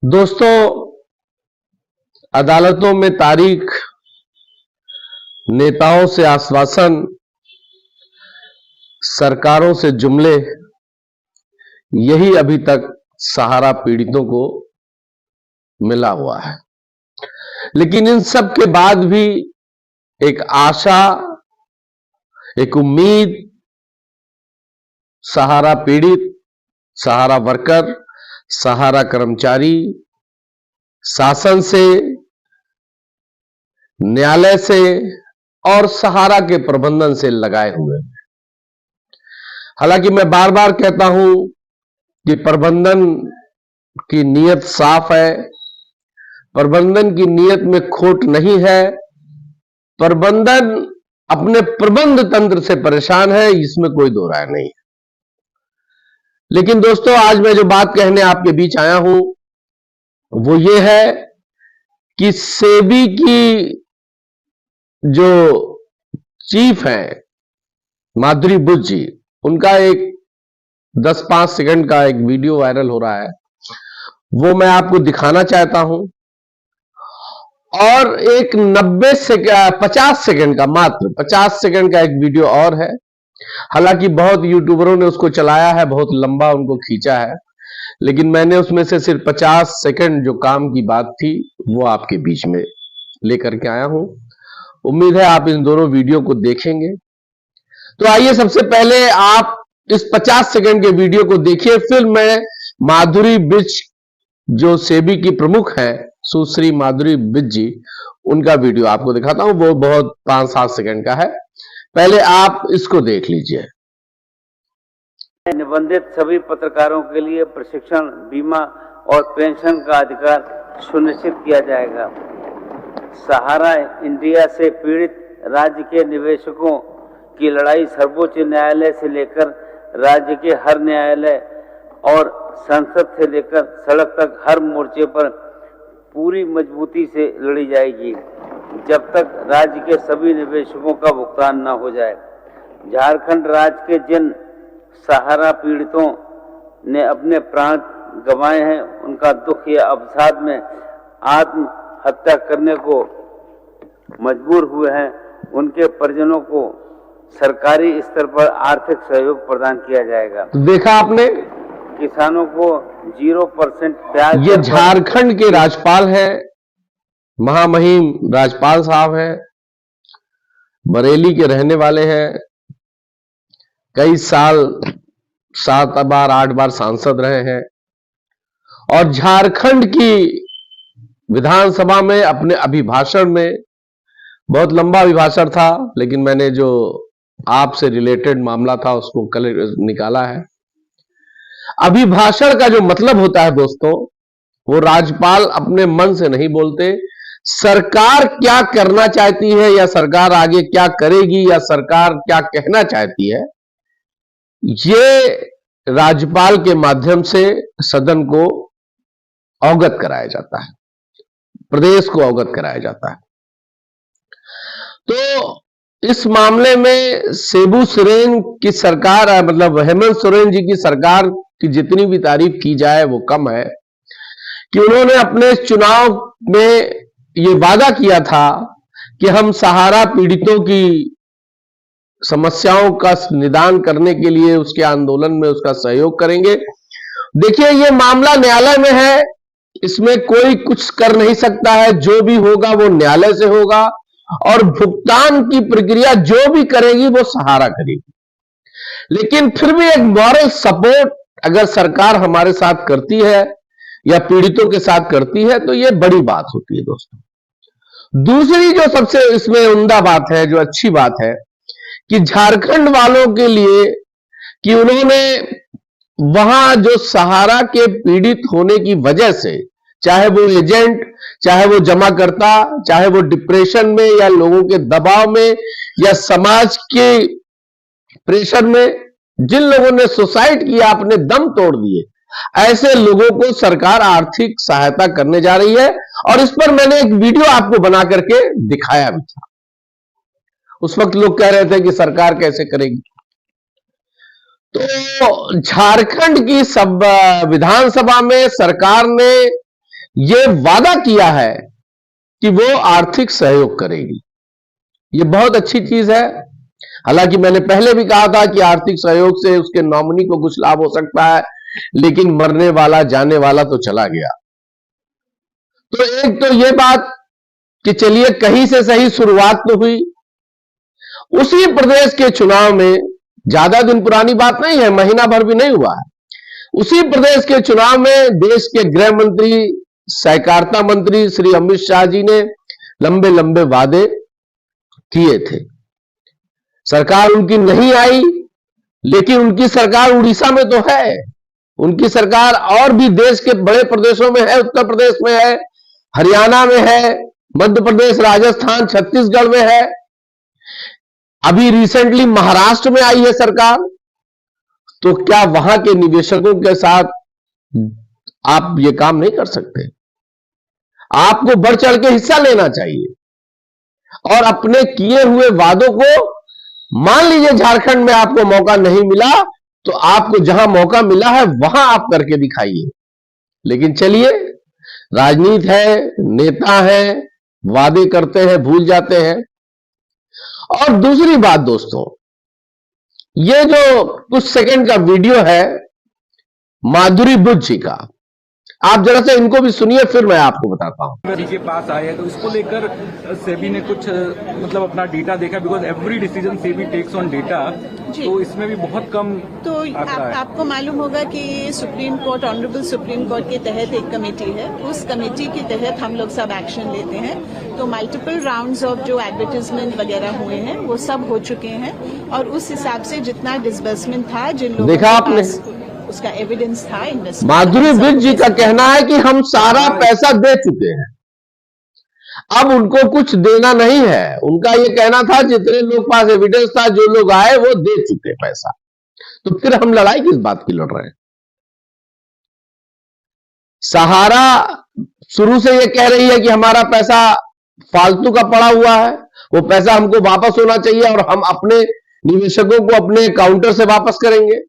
दोस्तों, अदालतों में तारीख, नेताओं से आश्वासन, सरकारों से जुमले, यही अभी तक सहारा पीड़ितों को मिला हुआ है। लेकिन इन सब के बाद भी एक आशा, एक उम्मीद सहारा पीड़ित, सहारा वर्कर, सहारा कर्मचारी शासन से, न्यायालय से और सहारा के प्रबंधन से लगाए हुए हैं। हालांकि मैं बार बार कहता हूं कि प्रबंधन की नीयत साफ है, प्रबंधन की नीयत में खोट नहीं है, प्रबंधन अपने प्रबंध तंत्र से परेशान है, इसमें कोई दो राय नहीं है। लेकिन दोस्तों, आज मैं जो बात कहने आपके बीच आया हूं वो ये है कि सेबी की जो चीफ हैं माधुरी बुच जी, उनका एक 10-5 सेकंड का एक वीडियो वायरल हो रहा है, वो मैं आपको दिखाना चाहता हूं। और एक 50 सेकंड का, मात्र 50 सेकंड का एक वीडियो और है। हालांकि बहुत यूट्यूबरों ने उसको चलाया है, बहुत लंबा उनको खींचा है, लेकिन मैंने उसमें से सिर्फ 50 सेकंड जो काम की बात थी वो आपके बीच में लेकर के आया हूं। उम्मीद है आप इन दोनों वीडियो को देखेंगे। तो आइए सबसे पहले आप इस 50 सेकंड के वीडियो को देखिए, फिर मैं माधुरी बुच जो सेबी की प्रमुख है, सुश्री माधुरी बुच जी, उनका वीडियो आपको दिखाता हूं। वो बहुत 5-7 सेकंड का है, पहले आप इसको देख लीजिए। निबंधित सभी पत्रकारों के लिए प्रशिक्षण, बीमा और पेंशन का अधिकार सुनिश्चित किया जाएगा। सहारा इंडिया से पीड़ित राज्य के निवेशकों की लड़ाई सर्वोच्च न्यायालय से लेकर राज्य के हर न्यायालय और संसद से लेकर सड़क तक हर मोर्चे पर पूरी मजबूती से लड़ी जाएगी, जब तक राज्य के सभी निवेशकों का भुगतान न हो जाए। झारखंड राज्य के जिन सहारा पीड़ितों ने अपने प्राण गंवाए हैं, उनका दुख या अवसाद में आत्महत्या करने को मजबूर हुए हैं, उनके परिजनों को सरकारी स्तर पर आर्थिक सहयोग प्रदान किया जाएगा। देखा आपने, किसानों को 0% ब्याज। ये झारखंड के राज्यपाल हैं, महामहिम राज्यपाल साहब हैं, बरेली के रहने वाले हैं, कई साल 7 बार 8 बार सांसद रहे हैं और झारखंड की विधानसभा में अपने अभिभाषण में, बहुत लंबा अभिभाषण था लेकिन मैंने जो आपसे रिलेटेड मामला था उसको कल निकाला है। अभिभाषण का जो मतलब होता है दोस्तों, वो राज्यपाल अपने मन से नहीं बोलते, सरकार क्या करना चाहती है या सरकार आगे क्या करेगी या सरकार क्या कहना चाहती है, ये राज्यपाल के माध्यम से सदन को अवगत कराया जाता है, प्रदेश को अवगत कराया जाता है। तो इस मामले में सेबू सोरेन की सरकार, मतलब हेमंत सोरेन जी की सरकार की जितनी भी तारीफ की जाए वो कम है कि उन्होंने अपने चुनाव में ये वादा किया था कि हम सहारा पीड़ितों की समस्याओं का निदान करने के लिए उसके आंदोलन में उसका सहयोग करेंगे। देखिए, ये मामला न्यायालय में है, इसमें कोई कुछ कर नहीं सकता है, जो भी होगा वो न्यायालय से होगा और भुगतान की प्रक्रिया जो भी करेगी वो सहारा करेगी। लेकिन फिर भी एक मॉरल सपोर्ट अगर सरकार हमारे साथ करती है या पीड़ितों के साथ करती है तो ये बड़ी बात होती है दोस्तों। दूसरी जो सबसे इसमें उम्दा बात है, जो अच्छी बात है, कि झारखंड वालों के लिए कि उन्होंने वहां जो सहारा के पीड़ित होने की वजह से, चाहे वो एजेंट, चाहे वो जमाकर्ता, चाहे वो डिप्रेशन में या लोगों के दबाव में या समाज के प्रेशर में, जिन लोगों ने सुसाइड किया, अपने दम तोड़ दिए, ऐसे लोगों को सरकार आर्थिक सहायता करने जा रही है। और इस पर मैंने एक वीडियो आपको बना करके दिखाया भी था। उस वक्त लोग कह रहे थे कि सरकार कैसे करेगी। तो झारखंड की सब विधानसभा में सरकार ने यह वादा किया है कि वो आर्थिक सहयोग करेगी। ये बहुत अच्छी चीज है। हालांकि मैंने पहले भी कहा था कि आर्थिक सहयोग से उसके नॉमिनी को कुछ लाभ हो सकता है, लेकिन मरने वाला जाने वाला तो चला गया। तो एक तो ये बात कि चलिए कहीं से सही शुरुआत तो हुई। उसी प्रदेश के चुनाव में, ज्यादा दिन पुरानी बात नहीं है, महीना भर भी नहीं हुआ है, उसी प्रदेश के चुनाव में देश के गृह मंत्री, सहकारिता मंत्री श्री अमित शाह जी ने लंबे लंबे वादे किए थे। सरकार उनकी नहीं आई, लेकिन उनकी सरकार उड़ीसा में तो है, उनकी सरकार और भी देश के बड़े प्रदेशों में है, उत्तर प्रदेश में है, हरियाणा में है, मध्य प्रदेश, राजस्थान, छत्तीसगढ़ में है, अभी रिसेंटली महाराष्ट्र में आई है सरकार। तो क्या वहां के निवेशकों के साथ आप ये काम नहीं कर सकते? आपको बढ़ चढ़ के हिस्सा लेना चाहिए और अपने किए हुए वादों को, मान लीजिए झारखंड में आपको मौका नहीं मिला, तो आपको जहां मौका मिला है वहां आप करके दिखाइए। लेकिन चलिए, राजनीति है, नेता है, वादे करते हैं, भूल जाते हैं। और दूसरी बात दोस्तों, ये जो कुछ सेकंड का वीडियो है माधुरी बुद्ध जी का, आप जरा से इनको भी सुनिए, फिर मैं आपको बताता हूं। जी के पास आए हैं, तो इसको लेकर सेबी ने कुछ मतलब अपना डेटा देखा, because every decision SEBI takes on data, तो इसमें भी बहुत कम तो आपको मालूम होगा कि supreme court, honourable supreme court के तहत एक कमेटी है, उस कमेटी के तहत हम लोग सब एक्शन लेते हैं। तो मल्टीपल राउंड्स ऑफ जो एडवर्टाइजमेंट वगैरह हुए हैं वो सब हो चुके हैं, और उस हिसाब से जितना डिसबर्समेंट था, जिन लोगों देखा आपने, उसका एविडेंस था, माधुरी बुद्ध जी का कहना है कि हम सारा पैसा दे चुके हैं, अब उनको कुछ देना नहीं है। उनका ये कहना था जितने लोग पास एविडेंस था, जो लोग आए वो दे चुके पैसा, तो फिर हम लड़ाई किस बात की लड़ रहे हैं? सहारा शुरू से ये कह रही है कि हमारा पैसा फालतू का पड़ा हुआ है, वो पैसा हमको वापस होना चाहिए और हम अपने निवेशकों को अपने काउंटर से वापस करेंगे।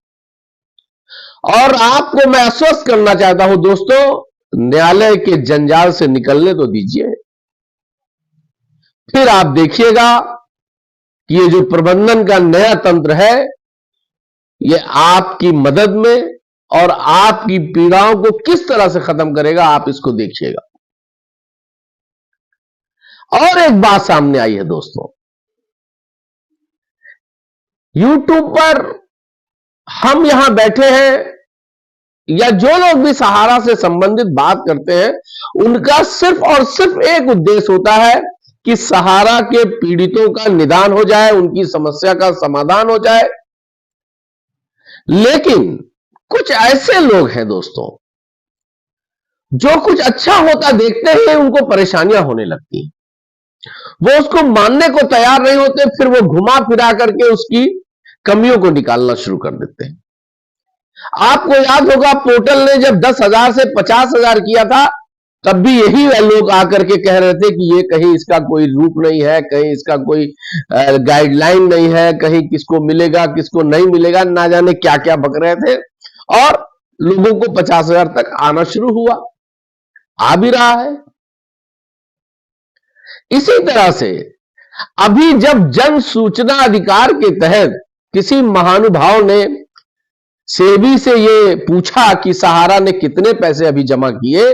और आपको मैं आश्वस्त करना चाहता हूं दोस्तों, न्यायालय के जंजाल से निकलने तो दीजिए, फिर आप देखिएगा कि ये जो प्रबंधन का नया तंत्र है, ये आपकी मदद में और आपकी पीड़ाओं को किस तरह से खत्म करेगा, आप इसको देखिएगा। और एक बात सामने आई है दोस्तों, यूट्यूब पर हम यहां बैठे हैं, या जो लोग भी सहारा से संबंधित बात करते हैं, उनका सिर्फ और सिर्फ एक उद्देश्य होता है कि सहारा के पीड़ितों का निदान हो जाए, उनकी समस्या का समाधान हो जाए। लेकिन कुछ ऐसे लोग हैं दोस्तों, जो कुछ अच्छा होता देखते हैं उनको परेशानियां होने लगती हैं, वो उसको मानने को तैयार नहीं होते, फिर वो घुमा फिरा करके उसकी कमियों को निकालना शुरू कर देते हैं। आपको याद होगा, पोर्टल ने जब 10,000 से 50,000 किया था, तब भी यही लोग आकर के कह रहे थे कि ये कहीं इसका कोई रूप नहीं है, कहीं इसका कोई गाइडलाइन नहीं है, कहीं किसको मिलेगा किसको नहीं मिलेगा, ना जाने क्या क्या बक रहे थे। और लोगों को 50,000 तक आना शुरू हुआ, आ भी रहा है। इसी तरह से अभी जब जन सूचना अधिकार के तहत किसी महानुभाव ने सेबी से ये पूछा कि सहारा ने कितने पैसे अभी जमा किए,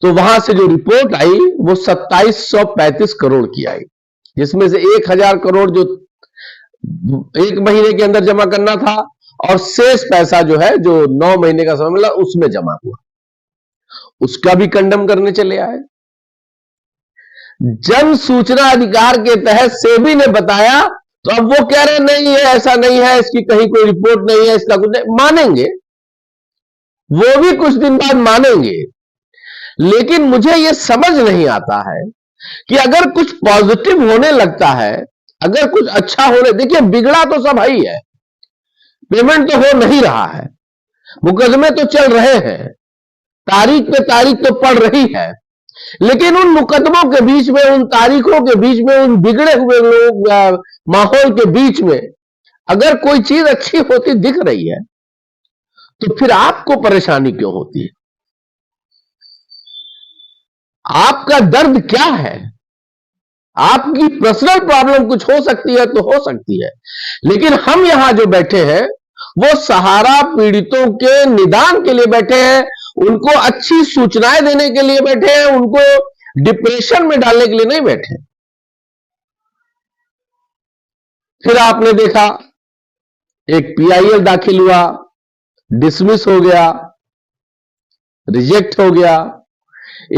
तो वहां से जो रिपोर्ट आई वो 2735 करोड़ की आई, जिसमें से 1000 करोड़ जो एक महीने के अंदर जमा करना था, और शेष पैसा जो है, जो 9 महीने का समय मिला, उसमें जमा हुआ, उसका भी कंडम करने चले आए। जन सूचना अधिकार के तहत सेबी ने बताया, तो अब वो कह रहे नहीं है, ऐसा नहीं है, इसकी कहीं कोई रिपोर्ट नहीं है, इसका कुछ नहीं। मानेंगे, वो भी कुछ दिन बाद मानेंगे, लेकिन मुझे यह समझ नहीं आता है कि अगर कुछ पॉजिटिव होने लगता है, अगर कुछ अच्छा होने, देखिए बिगड़ा तो सब ही है, पेमेंट तो हो नहीं रहा है, मुकदमे तो चल रहे हैं, तारीख पे तारीख तो पड़ रही है, लेकिन उन मुकदमों के बीच में, उन तारीखों के बीच में, उन बिगड़े हुए लोग माहौल के बीच में अगर कोई चीज अच्छी होती दिख रही है तो फिर आपको परेशानी क्यों होती है? आपका दर्द क्या है? आपकी पर्सनल प्रॉब्लम कुछ हो सकती है तो हो सकती है, लेकिन हम यहां जो बैठे हैं वो सहारा पीड़ितों के निदान के लिए बैठे हैं, उनको अच्छी सूचनाएं देने के लिए बैठे हैं, उनको डिप्रेशन में डालने के लिए नहीं बैठे। फिर आपने देखा एक पीआईएल दाखिल हुआ, डिसमिस हो गया, रिजेक्ट हो गया।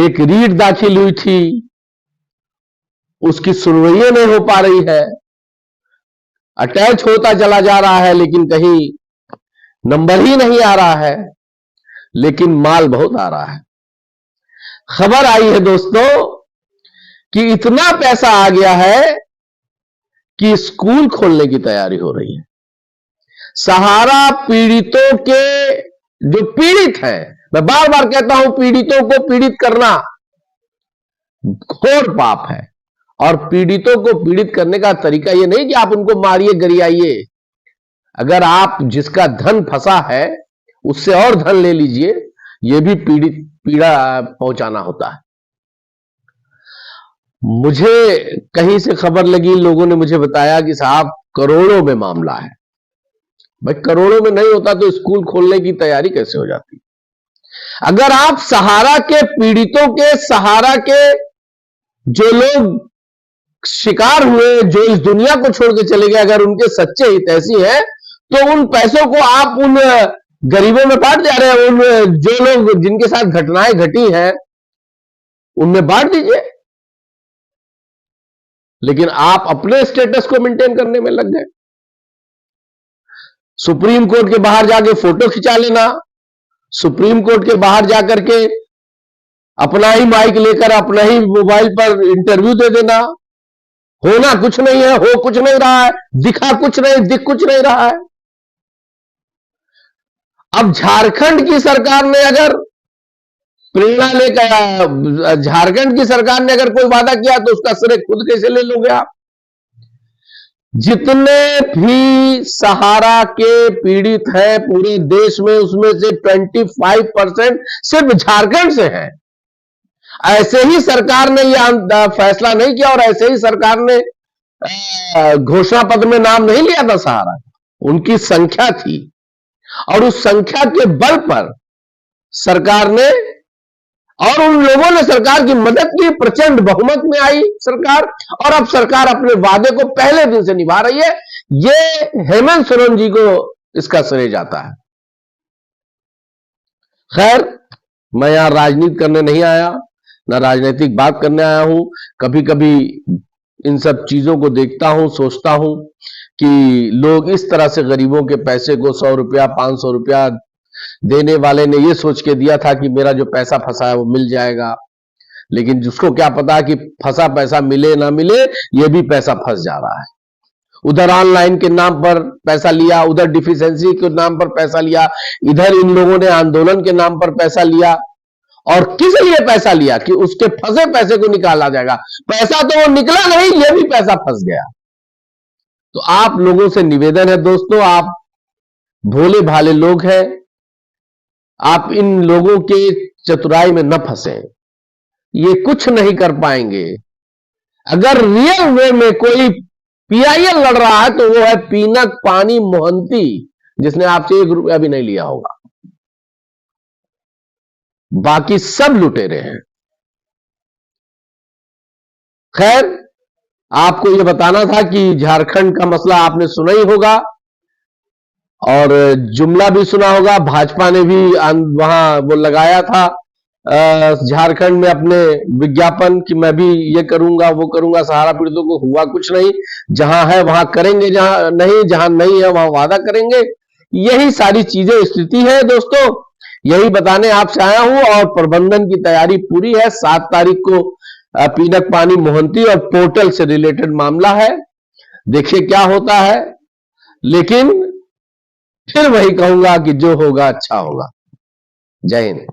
एक रीट दाखिल हुई थी, उसकी सुनवाई नहीं हो पा रही है, अटैच होता चला जा रहा है लेकिन कहीं नंबर ही नहीं आ रहा है, लेकिन माल बहुत आ रहा है। खबर आई है दोस्तों कि इतना पैसा आ गया है कि स्कूल खोलने की तैयारी हो रही है। सहारा पीड़ितों के जो पीड़ित हैं, मैं बार बार कहता हूं, पीड़ितों को पीड़ित करना घोर पाप है, और पीड़ितों को पीड़ित करने का तरीका यह नहीं कि आप उनको मारिए गरियाइए। अगर आप जिसका धन फंसा है उससे और धन ले लीजिए, यह भी पीड़ा पहुंचाना होता है। मुझे कहीं से खबर लगी, लोगों ने मुझे बताया कि साहब करोड़ों में मामला है। भाई करोड़ों में नहीं होता तो स्कूल खोलने की तैयारी कैसे हो जाती? अगर आप सहारा के पीड़ितों के, सहारा के जो लोग शिकार हुए, जो इस दुनिया को छोड़ के चले गए, अगर उनके सच्चे हितैषी हैं तो उन पैसों को आप उन गरीबों में बांट दे रहे हैं, उन जो लोग जिनके साथ घटनाएं घटी हैं उनमें बांट दीजिए। लेकिन आप अपने स्टेटस को मेंटेन करने में लग गए। सुप्रीम कोर्ट के बाहर जाके फोटो खिंचा लेना, सुप्रीम कोर्ट के बाहर जाकर के अपना ही माइक लेकर अपना ही मोबाइल पर इंटरव्यू दे देना। होना कुछ नहीं है, हो कुछ नहीं रहा है, दिखा कुछ नहीं, दिख कुछ नहीं रहा है। अब झारखंड की सरकार ने अगर प्रेरणा लेकर, झारखंड की सरकार ने अगर कोई वादा किया तो उसका श्रेय खुद कैसे ले लोगे आप? जितने भी सहारा के पीड़ित हैं पूरे देश में, उसमें से 25% सिर्फ झारखंड से हैं। ऐसे ही सरकार ने यह फैसला नहीं किया और ऐसे ही सरकार ने घोषणा पत्र में नाम नहीं लिया था सहारा, उनकी संख्या थी और उस संख्या के बल पर सरकार ने, और उन लोगों ने सरकार की मदद की, प्रचंड बहुमत में आई सरकार, और अब सरकार अपने वादे को पहले दिन से निभा रही है। ये हेमंत सोरेन जी को इसका श्रेय जाता है। खैर, मैं यहां राजनीति करने नहीं आया, ना राजनीतिक बात करने आया हूं। कभी कभी इन सब चीजों को देखता हूं, सोचता हूं कि लोग इस तरह से गरीबों के पैसे को 100 रुपया 500 रुपया देने वाले ने ये सोच के दिया था कि मेरा जो पैसा फंसा है वो मिल जाएगा, लेकिन जिसको क्या पता कि फंसा पैसा मिले ना मिले, ये भी पैसा फंस जा रहा है। उधर ऑनलाइन के नाम पर पैसा लिया, उधर डिफिशियंसी के नाम पर पैसा लिया, इधर इन लोगों ने आंदोलन के नाम पर पैसा लिया। और किस लिए पैसा लिया? कि उसके फंसे पैसे को निकाला जाएगा। पैसा तो वो निकला नहीं, ये भी पैसा फंस गया। तो आप लोगों से निवेदन है दोस्तों, आप भोले भाले लोग हैं, आप इन लोगों के चतुराई में न फंसे। ये कुछ नहीं कर पाएंगे। अगर रियल वे में कोई पीआईएल लड़ रहा है तो वो है पीनक पानी मोहंती, जिसने आपसे 1 रुपया भी नहीं लिया होगा। बाकी सब लुटेरे हैं। खैर, आपको यह बताना था कि झारखंड का मसला आपने सुना ही होगा और जुमला भी सुना होगा। भाजपा ने भी वहां वो लगाया था झारखंड में अपने विज्ञापन कि मैं भी ये करूंगा वो करूंगा। सहारा पीड़ितों को हुआ कुछ नहीं, जहां है वहां करेंगे, जहां नहीं है वहां वादा करेंगे। यही सारी चीजें स्थिति है दोस्तों, यही बताने आपसे आया हूं। और प्रबंधन की तैयारी पूरी है। 7 तारीख को पीनक पानी मोहंती और पोर्टल से रिलेटेड मामला है, देखिए क्या होता है। लेकिन फिर वही कहूंगा कि जो होगा अच्छा होगा। जय हिंद।